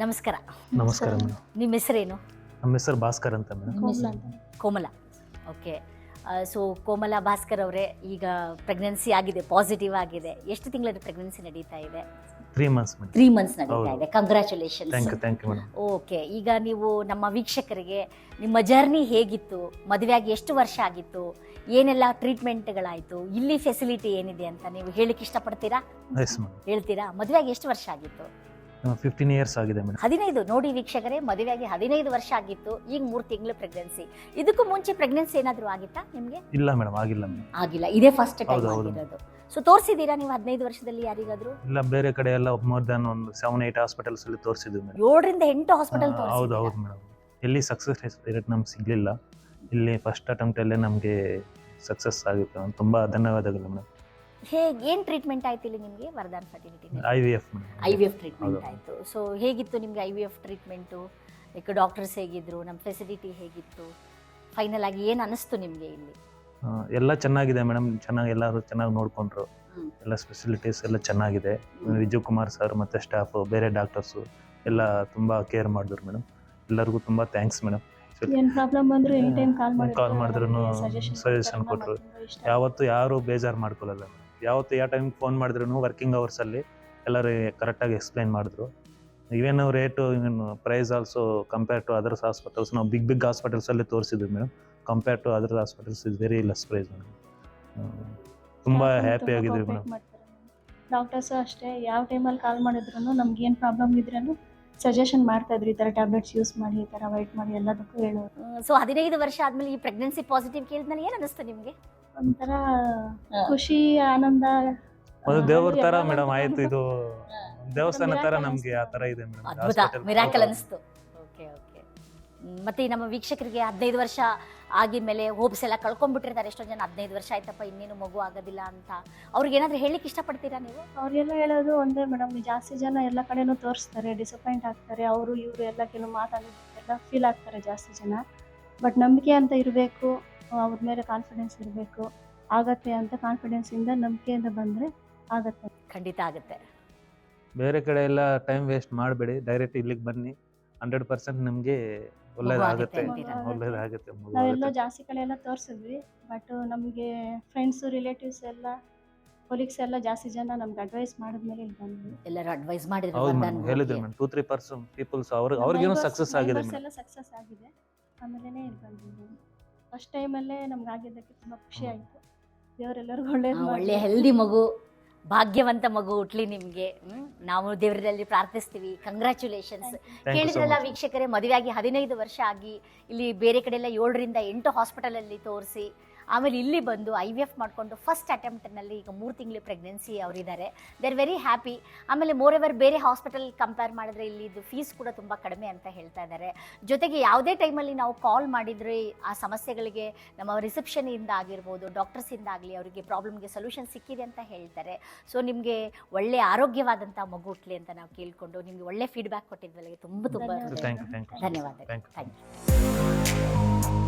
ನಮಸ್ಕಾರ. ನಮಸ್ಕಾರ ಮೇಡಮ್. ನಿಮ್ಮ ಹೆಸರೇನು? ನಮ್ಮ ಹೆಸರು ಭಾಸ್ಕರ್ ಅಂತ ಮೇಡಮ್. ಕೋಮಲ. ಓಕೆ. ಸೊ ಕೋಮಲ ಭಾಸ್ಕರ್ ಅವರೇ, ಈಗ ಪ್ರೆಗ್ನೆನ್ಸಿ ಆಗಿದೆ, ಪಾಸಿಟಿವ್ ಆಗಿದೆ. ಎಷ್ಟು ತಿಂಗಳ ಪ್ರೆಗ್ನೆನ್ಸಿ ನಡೀತಾ ಇದೆ? 3 months ಮೇಡಮ್. 3 months ನಡೀತಾ ಇದೆ. Congratulations. Thank you madam. Okay. ಈಗ ನೀವು ನಮ್ಮ ವೀಕ್ಷಕರಿಗೆ ನಿಮ್ಮ ಜರ್ನಿ ಹೇಗಿತ್ತು, ಮದುವೆಯಾಗಿ ಎಷ್ಟು ವರ್ಷ ಆಗಿತ್ತು, ಏನೆಲ್ಲ ಟ್ರೀಟ್ಮೆಂಟ್ಗಳಾಯಿತು, ಇಲ್ಲಿ ಫೆಸಿಲಿಟಿ ಏನಿದೆ ಅಂತ ನೀವು ಹೇಳಿಕ್ಕೆ ಇಷ್ಟಪಡ್ತೀರಾ? Yes madam. ಹೇಳ್ತೀರಾ? ಮದುವೆಯಾಗಿ ಎಷ್ಟು ವರ್ಷ ಆಗಿತ್ತು? 15 years ಆಗಿದೆ ಮೇಡಮ್. 15. ನೋಡಿ ವೀಕ್ಷಕರೇ, ಮದುವೆಯಾಗಿ 15 ವರ್ಷ ಆಗಿತ್ತು, ಈಗ 3 ತಿಂಗಳು ಪ್ರೆಗ್ನೆನ್ಸಿ. ಇದಕ್ಕೂ ಮುಂಚೆ ಪ್ರೆಗ್ನೆನ್ಸಿ ಏನಾದರೂ ಆಗಿತ್ತಾ ನಿಮಗೆ? ಇಲ್ಲ ಮೇಡಮ್, ಆಗಿಲ್ಲ ಮೇಡಮ್. ಆಗಿಲ್ಲ, ಇದೇ ಫಸ್ಟ್ ಟೈಮ್ ಹೌದು. ಆಗಿರೋದು. ಸೊ ತೋರಿಸಿದ್ದೀರಾ ನೀವು 15 ವರ್ಷದಲ್ಲಿ ಯಾರಿಗಾದ್ರೂ? ಇಲ್ಲ, ಬೇರೆ ಕಡೆ ಎಲ್ಲ ಮೋರ್ ದನ್ ಒಂದು 7-8 ಹಾಸ್ಪಿಟಲ್ಸ್ ಅಲ್ಲಿ ತೋರಿಸಿದ್ವಿ ಮೇಡಮ್. 7ರಿಂದ 8 ಹಾಸ್ಪಿಟಲ್ ಹೌದು ತೋರಿಸಿದ್ದೀರಾ? ಹೌದು ಮೇಡಮ್. ಎಲ್ಲಿ ಸಕ್ಸಸ್ ರೇಟ್ ನಮ್ಗೆ ಸಿಗ್ಲಿಲ್ಲ. ಇಲ್ಲಿ ಫಸ್ಟ್ ಅಟೆಂಪ್ಟ್ ಅಲ್ಲೇ ನಮಗೆ ಸಕ್ಸಸ್ ಆಗಿತ್ತು. ತುಂಬಾ ಧನ್ಯವಾದಗಳು ಮೇಡಮ್. ಹೇಗೆ, ಏನು ಟ್ರೀಟ್ಮೆಂಟ್ ಆಯ್ತು ಇಲ್ಲಿ ನಿಮಗೆ Varadan fertility? IVF madam. IVF treatment ಆಯಿತು. ಸೊ ಹೇಗಿತ್ತು ನಿಮಗೆ IVF ಟ್ರೀಟ್ಮೆಂಟು? ಲೈಕ್ ಡಾಕ್ಟರ್ಸ್ ಹೇಗಿದ್ರು, ನಮ್ಮ ಫೆಸಿಲಿಟಿ ಹೇಗಿತ್ತು, ಫೈನಲ್ ಆಗಿ ಏನು ಅನಿಸ್ತು ನಿಮಗೆ ಇಲ್ಲಿ? ಎಲ್ಲ ಚೆನ್ನಾಗಿದೆ ಮೇಡಮ್. ಎಲ್ಲರೂ ಚೆನ್ನಾಗಿ ನೋಡ್ಕೊಂಡ್ರು. ಎಲ್ಲ ಫೆಸಿಲಿಟೀಸ್ ಎಲ್ಲ ಚೆನ್ನಾಗಿದೆ. ವಿಜಯ್ ಕುಮಾರ್ ಸರ್ ಮತ್ತೆ ಸ್ಟಾಫ್, ಬೇರೆ ಡಾಕ್ಟರ್ಸು ಎಲ್ಲ ತುಂಬಾ ಕೇರ್ ಮಾಡಿದ್ರು ಮೇಡಮ್. ಎಲ್ಲರಿಗೂ ತುಂಬಾ ಥ್ಯಾಂಕ್ಸ್ ಮೇಡಮ್. ಏನು ಪ್ರಾಬ್ಲಮ್ ಬಂದ್ರು ಎನಿ ಟೈಮ್ ಕಾಲ್ ಮಾಡಿದ್ರು ಸಜೆಷನ್ ಕೊಟ್ಟರು. ಯಾವತ್ತು ಯಾರು ಬೇಜಾರು ಮಾಡ್ಕೊಳ್ಳಲ್ಲ. ಯಾವತ್ತು ಯಾವ ಟೈಮ್ ಫೋನ್ ಮಾಡಿದ್ರು ವರ್ಕಿಂಗ್ ಅವರ್ಸ್ ಅಲ್ಲಿ ಎಲ್ಲರೂ ಕರೆಕ್ಟಾಗಿ ಎಕ್ಸ್ಪ್ಲೈನ್ ಮಾಡಿದ್ರು. ಇವೇನು rate, price also compare to others hospitals, ನಾವು ಬಿಗ್ ಹಾಸ್ಪಿಟಲ್ಸ್ ಅಲ್ಲಿ ತೋರಿಸಿದ್ವಿ madam. Compare to other hospitals is very less price madam. ತುಂಬಾ ಹ್ಯಾಪಿ ಆಗಿದ್ವಿ ಮೇಡಮ್. ಡಾಕ್ಟರ್ಸು ಅಷ್ಟೇ, ಯಾವ ಟೈಮಲ್ಲಿ ಕಾಲ್ ಮಾಡಿದ್ರು ನಮ್ಗೆ ಏನು ಪ್ರಾಬ್ಲಮ್ ಇದ್ರೂ ಸಜೆಷನ್ ಮಾಡ್ತಾ ಇದ್ರು. ಈ ಥರ ಟ್ಯಾಬ್ಲೆಟ್ಸ್ ಯೂಸ್ ಮಾಡಿ, ಈ ಥರ ಅವಾಯ್ಡ್ ಮಾಡಿ ಎಲ್ಲದಕ್ಕೂ ಹೇಳೋರು. ಸೊ 15 ವರ್ಷ ಆದ್ಮೇಲೆ ಈ ಪ್ರೆಗ್ನೆನ್ಸಿ ಪಾಸಿಟಿವ್ ಕೇಳಿದ್ಮೇಲೆ ಏನು ಅನಿಸ್ತು ನಿಮಗೆ? ಒಂಥರ ಖುಷಿ, ಆನಂದ. ಒಂದು ದೇವ್ರ ತರ ಮೇಡಮ್ ಆಯ್ತು. ಇದು ದೇವಸ್ಥಾನ ತರ ನಮ್ಗೆ ಆ ತರ ಇದೆ ಮೇಡಮ್. ಅದ್ಭುತ, ಮಿರಾಕಲ್ ಅನಿಸ್ತು. Okay okay. ಮತ್ತೆ ನಮ್ಮ ವೀಕ್ಷಕರಿಗೆ 15 ವರ್ಷ ಆಗಿದ್ಮೇಲೆ ಹೋಪ್ಸ್ ಎಲ್ಲ ಕಳ್ಕೊಂಡ್ಬಿಟ್ಟಿರ್ತಾರೆ ಎಷ್ಟೊಂದು ಜನ. 15 ವರ್ಷ ಆಯ್ತಪ್ಪ, ಇನ್ನೇನು ಮಗು ಆಗೋದಿಲ್ಲ ಅಂತ. ಅವ್ರಿಗೆ ಏನಾದರೂ ಹೇಳಿಕ್ಕೆ ಇಷ್ಟಪಡ್ತೀರಾ ನೀವು? ಅವ್ರಿಗೆಲ್ಲ ಹೇಳೋದು ಒಂದೇ ಮೇಡಮ್, ಜಾಸ್ತಿ ಜನ ಎಲ್ಲ ಕಡೆನೂ ತೋರಿಸ್ತಾರೆ, ಡಿಸಪಾಯಿಂಟ್ ಆಗ್ತಾರೆ. ಅವರು ಇವರು ಎಲ್ಲ ಕೆಲವು ಮಾತಾಡೋದೆಲ್ಲ ಫೀಲ್ ಆಗ್ತಾರೆ ಜಾಸ್ತಿ ಜನ. ಬಟ್ ನಂಬಿಕೆ ಅಂತ ಇರಬೇಕು, ಅವ್ರ ಮೇಲೆ ಕಾನ್ಫಿಡೆನ್ಸ್ ಇರಬೇಕು. ಆಗತ್ತೆ ಅಂತ ಕಾನ್ಫಿಡೆನ್ಸಿಂದ, ನಂಬಿಕೆಯಿಂದ ಬಂದರೆ ಆಗತ್ತೆ. ಖಂಡಿತ ಆಗುತ್ತೆ. ಬೇರೆ ಕಡೆ ಎಲ್ಲ ಟೈಮ್ ವೇಸ್ಟ್ ಮಾಡಬೇಡಿ, ಡೈರೆಕ್ಟ್ ಇಲ್ಲಿಗೆ ಬನ್ನಿ. 100% ನಮಗೆ ಒಳ್ಳೇದಾಗುತ್ತೆ. ಒಳ್ಳೇದಾಗುತ್ತೆ. ನಾವೆಲ್ಲೋ ಜಾಸ್ತಿ ಕಡೆ ಎಲ್ಲ ತೋರಿಸಿದ್ವಿ, ಬಟ್ ನಮಗೆ ಫ್ರೆಂಡ್ಸು, ರಿಲೇಟಿವ್ಸ್ ಎಲ್ಲ, ಕೊಲೀಗ್ಸ್ ಎಲ್ಲ ಜಾಸ್ತಿ ಜನ ನಮ್ಗೆ ಅಡ್ವೈಸ್ ಮಾಡಿದ್ಮೇಲೆ ಇಲ್ಲಿ ಬಂದ್ವಿ. ಎಲ್ಲರೂ ಅಡ್ವೈಸ್ ಮಾಡಿದ್ರು. ಹೌದು ಮೇಡಮ್, ಹೇಳಿದ್ರು ಮೇಡಮ್. 2-3% ಪೀಪಲ್ಸ್ ಅವ್ರಿಗೇನು ಸಕ್ಸಸ್ ಆಗಿದೆ ಮೇಡಮ್. ಎಲ್ಲ ಸಕ್ಸಸ್ ಆಗಿದೆ. ಆಮೇಲೆ ಇಲ್ಲಿ ಬಂದ್ವಿ. ಫಸ್ಟ್ ಟೈಮಲ್ಲೇ ನಮ್ಗೆ ಆಗಿದ್ದಕ್ಕೆ ತುಂಬ ಖುಷಿ ಆಯಿತು. ದೇವರೆಲ್ಲರಿಗೂ ಒಳ್ಳೆ ಹೆಲ್ದಿ ಮಗು, ಭಾಗ್ಯವಂತ ಮಗು ಹುಟ್ಲಿ ನಿಮಗೆ. ನಾವು ದೇವರಲ್ಲಿ ಪ್ರಾರ್ಥಿಸ್ತೀವಿ. ಕಂಗ್ರ್ಯಾಚುಲೇಷನ್ಸ್. ಕೇಳಿದ್ರಲ್ಲ ವೀಕ್ಷಕರೇ, ಮದುವೆಯಾಗಿ 15 ವರ್ಷ ಆಗಿ ಇಲ್ಲಿ ಬೇರೆ ಕಡೆ ಎಲ್ಲ 7ರಿಂದ 8 ಹಾಸ್ಪಿಟಲಲ್ಲಿ ತೋರಿಸಿ, ಆಮೇಲೆ ಇಲ್ಲಿ ಬಂದು IVF ಮಾಡಿಕೊಂಡು ಫಸ್ಟ್ ಅಟೆಂಪ್ಟ್ನಲ್ಲಿ ಈಗ 3 ತಿಂಗಳು ಪ್ರೆಗ್ನೆನ್ಸಿ ಅವರಿದ್ದಾರೆ. They are very happy. ಆಮೇಲೆ ಮೋರ್ ಎವರ್ ಬೇರೆ ಹಾಸ್ಪಿಟಲ್ ಕಂಪೇರ್ ಮಾಡಿದ್ರೆ ಇಲ್ಲಿದ್ದು ಫೀಸ್ ಕೂಡ ತುಂಬ ಕಡಿಮೆ ಅಂತ ಹೇಳ್ತಾ ಇದ್ದಾರೆ. ಜೊತೆಗೆ ಯಾವುದೇ ಟೈಮಲ್ಲಿ ನಾವು ಕಾಲ್ ಮಾಡಿದರೆ ಆ ಸಮಸ್ಯೆಗಳಿಗೆ ನಮ್ಮ ರಿಸೆಪ್ಷನಿಂದ ಆಗಿರ್ಬೋದು, ಡಾಕ್ಟರ್ಸಿಂದ ಆಗಲಿ, ಅವರಿಗೆ ಪ್ರಾಬ್ಲಮ್ಗೆ ಸೊಲ್ಯೂಷನ್ ಸಿಕ್ಕಿದೆ ಅಂತ ಹೇಳ್ತಾರೆ. ಸೊ ನಿಮಗೆ ಒಳ್ಳೆ ಆರೋಗ್ಯವಾದಂಥ ಮಗು ಹುಟ್ಲಿ ಅಂತ ನಾವು ಕೇಳಿಕೊಂಡು ನಿಮಗೆ ಒಳ್ಳೆ ಫೀಡ್ಬ್ಯಾಕ್ ಕೊಟ್ಟಿದ್ವಲ್ಲ, ತುಂಬ ಧನ್ಯವಾದ. Thank you.